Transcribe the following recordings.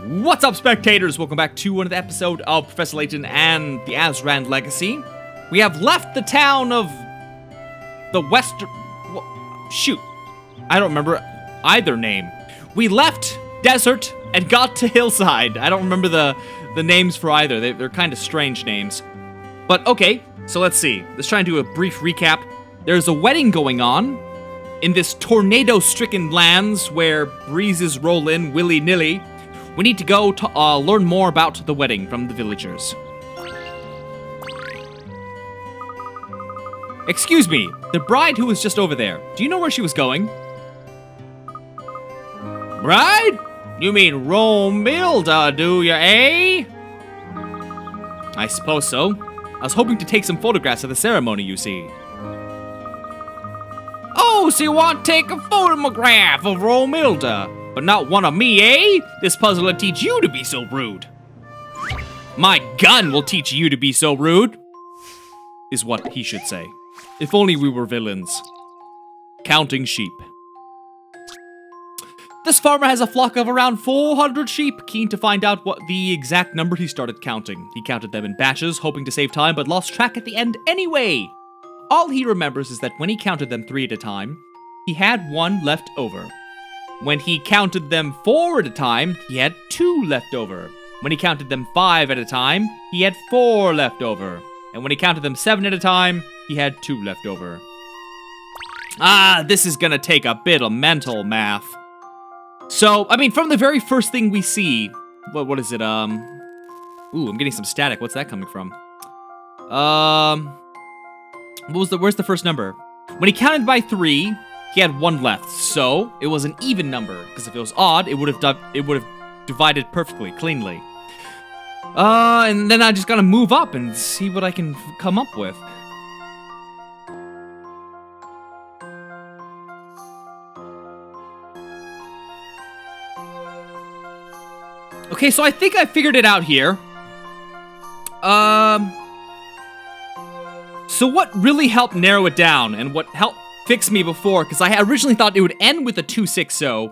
What's up, spectators? Welcome back to another episode of Professor Layton and the Azran Legacy. We have left the town of the Western... Shoot. I don't remember either name. We left Desert and got to Hillside. I don't remember the names for either. They're kind of strange names. But okay, so let's see. Let's try and do a brief recap. There's a wedding going on in this tornado-stricken lands where breezes roll in willy-nilly. We need to go to learn more about the wedding from the villagers. Excuse me, the bride who was just over there, do you know where she was going? Bride? You mean Romilda, do ya, eh? I suppose so. I was hoping to take some photographs of the ceremony, you see. Oh, so you want to take a photograph of Romilda, but not one of me, eh? This puzzle will teach you to be so rude. My gun will teach you to be so rude, is what he should say. If only we were villains. Counting sheep. This farmer has a flock of around 400 sheep. Keen to find out what the exact number, he started counting. He counted them in batches, hoping to save time, but lost track at the end anyway. All he remembers is that when he counted them 3 at a time, he had 1 left over. When he counted them 4 at a time, he had 2 left over. When he counted them 5 at a time, he had 4 left over. And when he counted them 7 at a time, he had 2 left over. Ah, this is gonna take a bit of mental math. So, I mean, from the very first thing we see, what is it, ooh, I'm getting some static. What's that coming from? Where's the first number? When he counted by 3, he had 1 left, so it was an even number, because if it was odd, it would have divided perfectly, cleanly. And then I just gotta move up and see what I can come up with. Okay, so I think I figured it out here. So what really helped narrow it down, and what helped fix me before, because I originally thought it would end with a 260,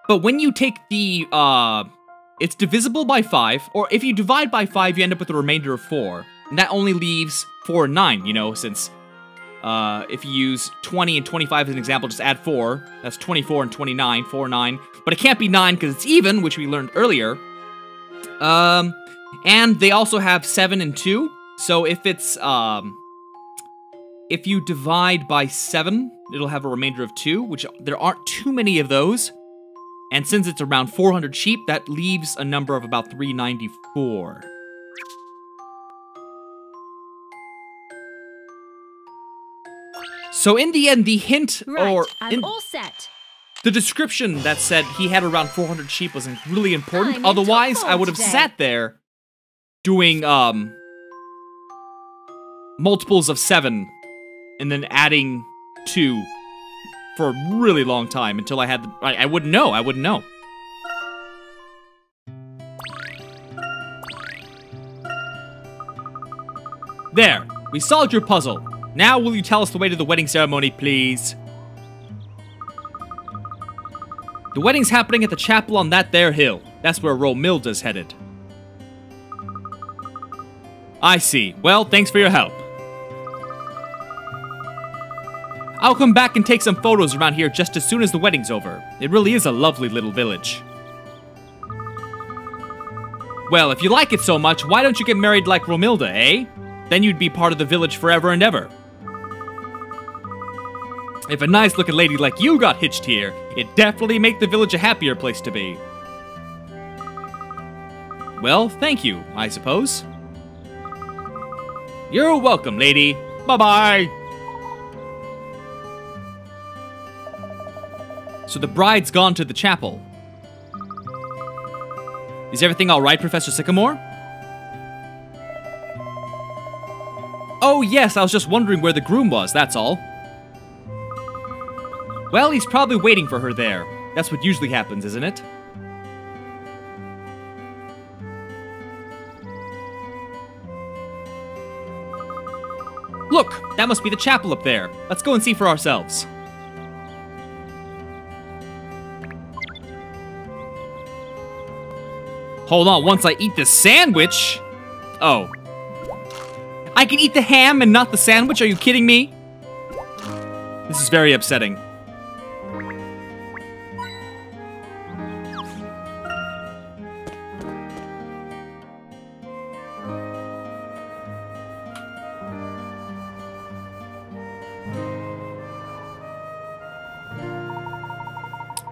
but when you take the, it's divisible by 5, or if you divide by 5, you end up with a remainder of 4, and that only leaves 4 and 9, you know, since, if you use 20 and 25 as an example, just add 4, that's 24 and 29, 4, 9, but it can't be 9 because it's even, which we learned earlier, and they also have 7 and 2, so if it's, if you divide by 7, it'll have a remainder of 2, which there aren't too many of those. And since it's around 400 sheep, that leaves a number of about 394. So in the end, the hint, right, I'm all set. The description that said he had around 400 sheep was really important. Otherwise, I would have sat there doing multiples of 7 and then adding 2 for a really long time until I had the... I wouldn't know. I wouldn't know. There. We solved your puzzle. Now will you tell us the way to the wedding ceremony, please? The wedding's happening at the chapel on that there hill. That's where Romilda's headed. I see. Well, thanks for your help. I'll come back and take some photos around here just as soon as the wedding's over. It really is a lovely little village. Well, if you like it so much, why don't you get married like Romilda, eh? Then you'd be part of the village forever and ever. If a nice-looking lady like you got hitched here, it'd definitely make the village a happier place to be. Well, thank you, I suppose. You're welcome, lady. Bye-bye. So the bride's gone to the chapel. Is everything all right, Professor Sycamore? Oh yes, I was just wondering where the groom was, that's all. Well, he's probably waiting for her there. That's what usually happens, isn't it? Look, that must be the chapel up there. Let's go and see for ourselves. Hold on, once I eat the sandwich... Oh. I can eat the ham and not the sandwich? Are you kidding me? This is very upsetting.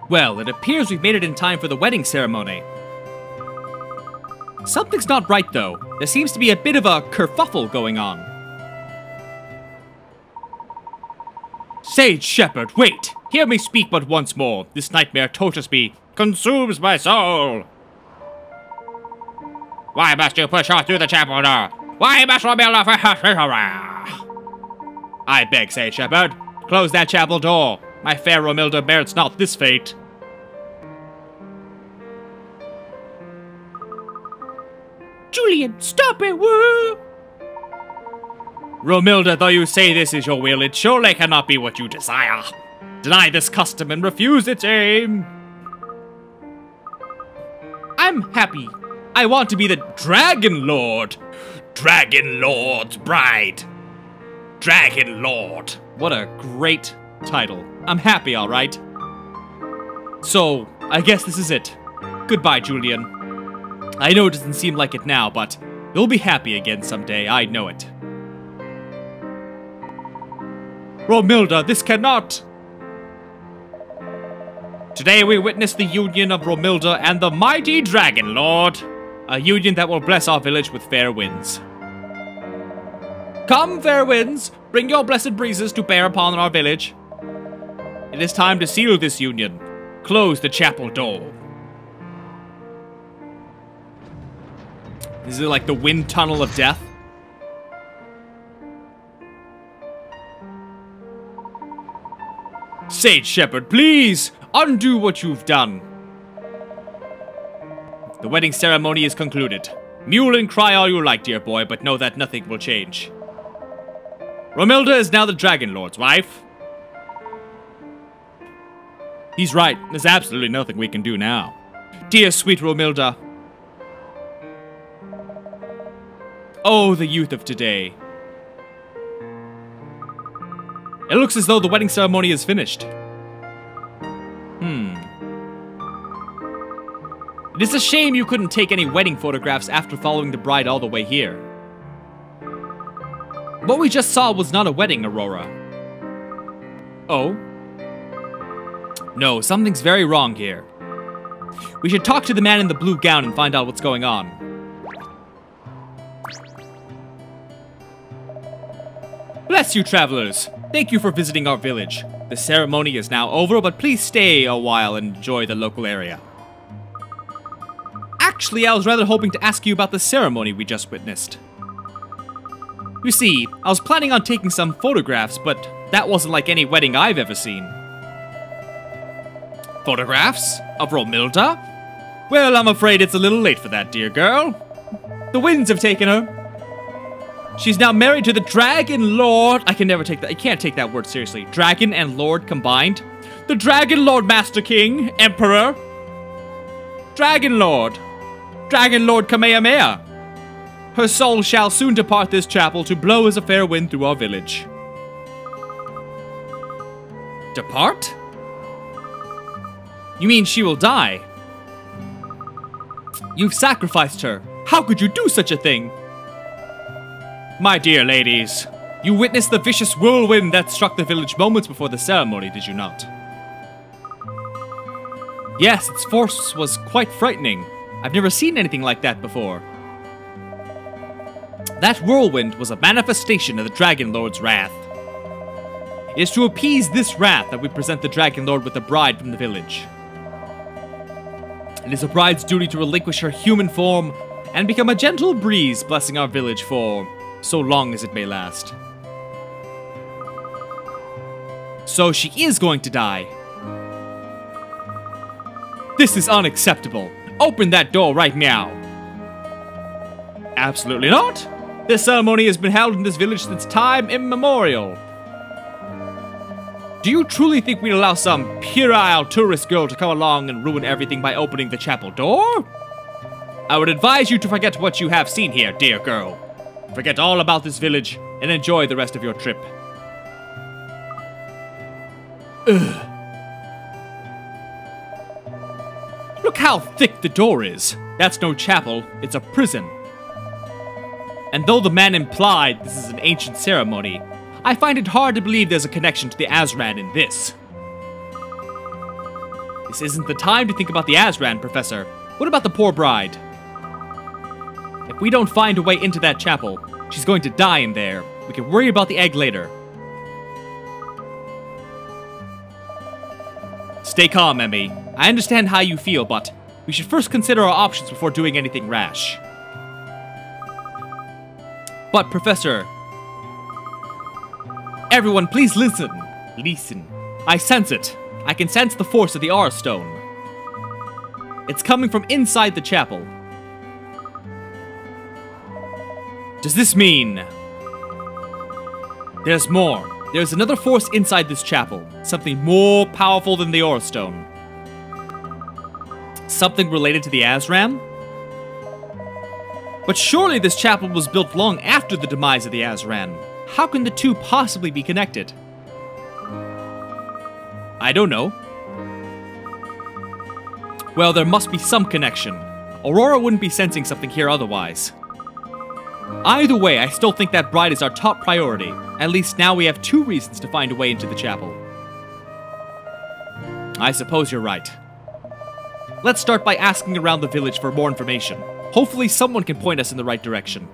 Well, it appears we've made it in time for the wedding ceremony. Something's not right, though. There seems to be a bit of a kerfuffle going on. Sage Shepherd, wait! Hear me speak but once more. This nightmare tortures me, consumes my soul. Why must you push her through the chapel door? Why must Romilda I beg, Sage Shepherd, close that chapel door. My fair Romilda merits not this fate. Julian, stop it, woo! Romilda, though you say this is your will, it surely cannot be what you desire. Deny this custom and refuse its aim. I'm happy. I want to be the Dragon Lord. Dragon Lord's bride. Dragon Lord. What a great title. I'm happy, alright. So, I guess this is it. Goodbye, Julian. I know it doesn't seem like it now, but you'll be happy again someday, I know it. Romilda, this cannot! Today we witness the union of Romilda and the mighty Dragon Lord. A union that will bless our village with fair winds. Come, fair winds, bring your blessed breezes to bear upon our village. It is time to seal this union. Close the chapel door. Is it like the wind tunnel of death? Sage Shepherd, please! Undo what you've done. The wedding ceremony is concluded. Mule and cry all you like, dear boy, but know that nothing will change. Romilda is now the Dragon Lord's wife. He's right. There's absolutely nothing we can do now. Dear sweet Romilda. Oh, the youth of today. It looks as though the wedding ceremony is finished. It is a shame you couldn't take any wedding photographs after following the bride all the way here. What we just saw was not a wedding, Aurora. Oh? No, something's very wrong here. We should talk to the man in the blue gown and find out what's going on. Bless you, travelers. Thank you for visiting our village. The ceremony is now over, but please stay a while and enjoy the local area. Actually, I was rather hoping to ask you about the ceremony we just witnessed. You see, I was planning on taking some photographs, but that wasn't like any wedding I've ever seen. Photographs? Of Romilda? Well, I'm afraid it's a little late for that, dear girl. The winds have taken her. She's now married to the Dragon Lord. I can never take that. I can't take that word seriously. Dragon and Lord combined. The Dragon Lord Master King, Emperor. Dragon Lord. Dragon Lord Kamehameha. Her soul shall soon depart this chapel to blow as a fair wind through our village. Depart? You mean she will die? You've sacrificed her. How could you do such a thing? My dear ladies, you witnessed the vicious whirlwind that struck the village moments before the ceremony, did you not? Yes, its force was quite frightening. I've never seen anything like that before. That whirlwind was a manifestation of the Dragon Lord's wrath. It is to appease this wrath that we present the Dragon Lord with a bride from the village. It is a bride's duty to relinquish her human form and become a gentle breeze blessing our village for so long as it may last. So she is going to die. This is unacceptable. Open that door right now. Absolutely not. This ceremony has been held in this village since time immemorial. Do you truly think we'd allow some puerile tourist girl to come along and ruin everything by opening the chapel door? I would advise you to forget what you have seen here, dear girl. Forget all about this village and enjoy the rest of your trip. Ugh. Look how thick the door is. That's no chapel, it's a prison. And though the man implied this is an ancient ceremony, I find it hard to believe there's a connection to the Azran in this. This isn't the time to think about the Azran, Professor. What about the poor bride? If we don't find a way into that chapel, she's going to die in there. We can worry about the egg later. Stay calm, Emmy. I understand how you feel, but we should first consider our options before doing anything rash. But, Professor... Everyone, please listen. Listen. I sense it. I can sense the force of the Aura Stone. It's coming from inside the chapel. Does this mean... There's more. There's another force inside this chapel. Something more powerful than the Aura Stone. Something related to the Azran? But surely this chapel was built long after the demise of the Azran. How can the two possibly be connected? I don't know. Well, there must be some connection. Aurora wouldn't be sensing something here otherwise. Either way, I still think that bride is our top priority. At least now we have 2 reasons to find a way into the chapel. I suppose you're right. Let's start by asking around the village for more information. Hopefully someone can point us in the right direction.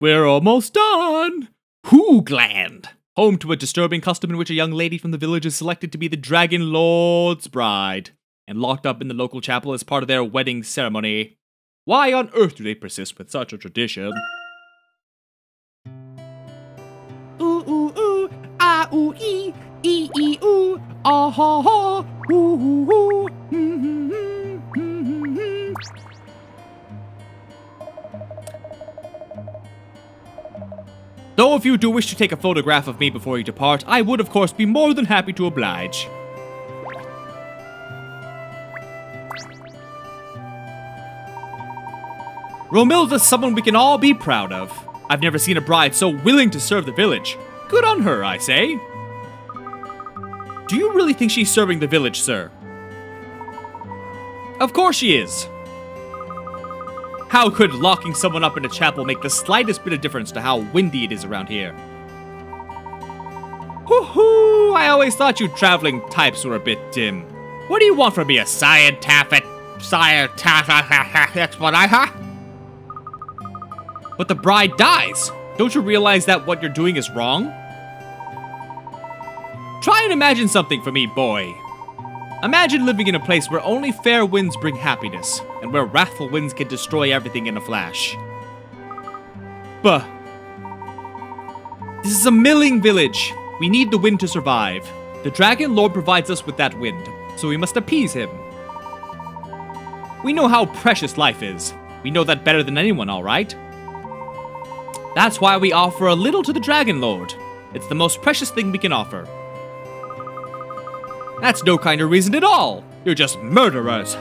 We're almost done! Hoogland! Home to a disturbing custom in which a young lady from the village is selected to be the Dragon Lord's bride, and locked up in the local chapel as part of their wedding ceremony. Why on earth do they persist with such a tradition? Ooh, ooh, ooh, ah, ooh, ee, ooh, ah, ha, ha, ooh, ooh, ooh, Though if you do wish to take a photograph of me before you depart, I would of course be more than happy to oblige. Romilda's someone we can all be proud of. I've never seen a bride so willing to serve the village. Good on her, I say. Do you really think she's serving the village, sir? Of course she is. How could locking someone up in a chapel make the slightest bit of difference to how windy it is around here? Hoo-hoo! I always thought you traveling types were a bit dim. What do you want from me, a scientific... That's what I... But the bride dies! Don't you realize that what you're doing is wrong? Try and imagine something for me, boy. Imagine living in a place where only fair winds bring happiness, and where wrathful winds can destroy everything in a flash. Buh. This is a milling village. We need the wind to survive. The Dragon Lord provides us with that wind, so we must appease him. We know how precious life is. We know that better than anyone, alright? That's why we offer a little to the Dragon Lord. It's the most precious thing we can offer. That's no kind of reason at all. You're just murderers.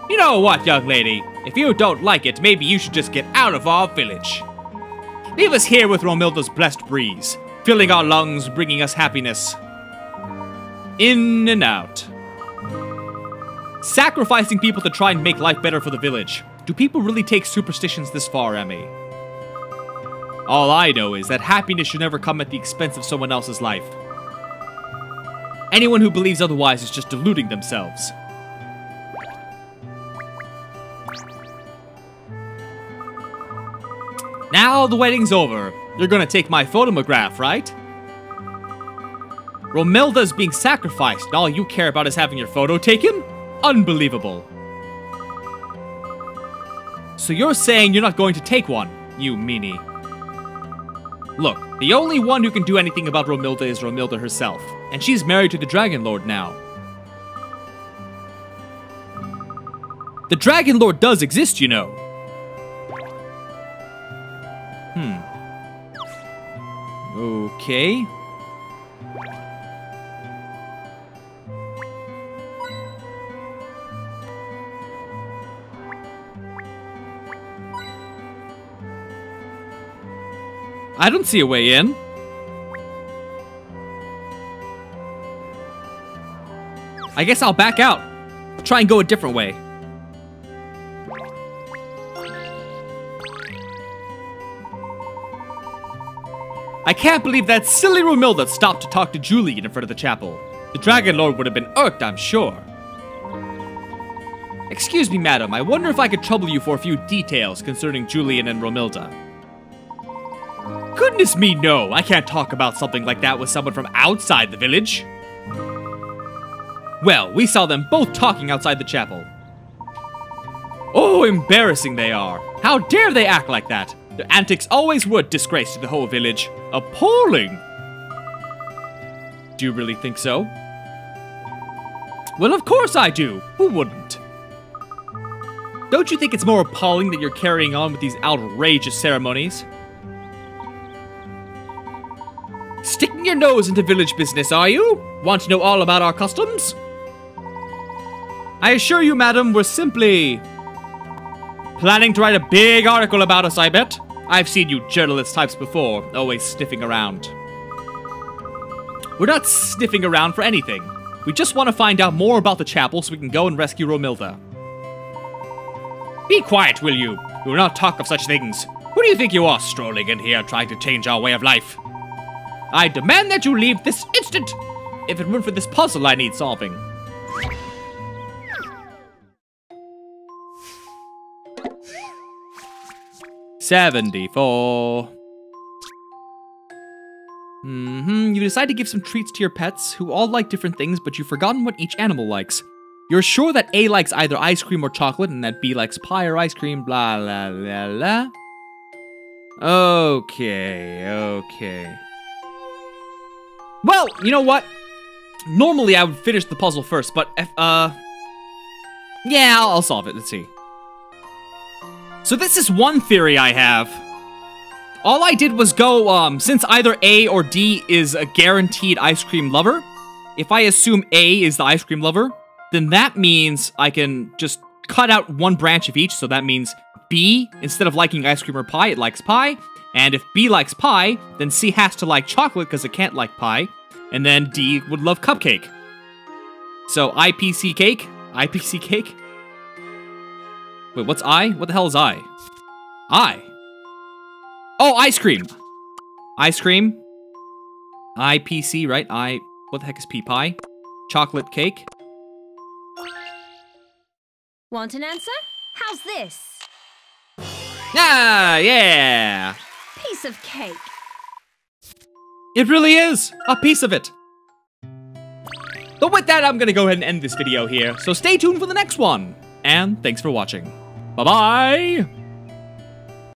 You know what, young lady? If you don't like it, maybe you should just get out of our village. Leave us here with Romilda's blessed breeze, filling our lungs, bringing us happiness. In and out. Sacrificing people to try and make life better for the village. Do people really take superstitions this far, Emmy? All I know is that happiness should never come at the expense of someone else's life. Anyone who believes otherwise is just deluding themselves. Now the wedding's over. You're gonna take my photomograph, right? Romilda's being sacrificed and all you care about is having your photo taken? Unbelievable. So you're saying you're not going to take one, you meanie. Look, the only one who can do anything about Romilda is Romilda herself, and she's married to the Dragon Lord now. The Dragon Lord does exist, you know. Okay. I don't see a way in. I guess I'll back out. Try and go a different way. I can't believe that silly Romilda stopped to talk to Julian in front of the chapel. The Dragon Lord would have been irked, I'm sure. Excuse me, madam, I wonder if I could trouble you for a few details concerning Julian and Romilda. Goodness me, no, I can't talk about something like that with someone from outside the village. Well, we saw them both talking outside the chapel. Oh, embarrassing they are. How dare they act like that? Their antics always would disgrace to the whole village. Appalling! Do you really think so? Well, of course I do. Who wouldn't? Don't you think it's more appalling that you're carrying on with these outrageous ceremonies? Sticking your nose into village business, are you? Want to know all about our customs? I assure you, madam, we're simply planning to write a big article about us, I bet. I've seen you journalist types before, always sniffing around. We're not sniffing around for anything. We just want to find out more about the chapel so we can go and rescue Romilda. Be quiet, will you? We will not talk of such things. Who do you think you are, strolling in here trying to change our way of life? I demand that you leave this instant! If it weren't for this puzzle I need solving. $74. You decide to give some treats to your pets, who all like different things, but you've forgotten what each animal likes. You're sure that A likes either ice cream or chocolate, and that B likes pie or ice cream, blah, blah, blah, blah. Okay. Well, you know what? Normally I would finish the puzzle first, but if, yeah, I'll solve it. Let's see. So this is one theory I have. All I did was go, since either A or D is a guaranteed ice cream lover, if I assume A is the ice cream lover, then that means I can just cut out one branch of each, so that means B, instead of liking ice cream or pie, it likes pie, and if B likes pie, then C has to like chocolate because it can't like pie, and then D would love cupcake. So IPC cake? IPC cake? Wait, what's I? What the hell is I? I. Oh, ice cream. Ice cream. IPC, right? What the heck is P? Pie? Chocolate cake. Want an answer? How's this? Ah, yeah. Piece of cake. It really is. A piece of it. But with that, I'm gonna go ahead and end this video here. So stay tuned for the next one. And thanks for watching. Bye-bye!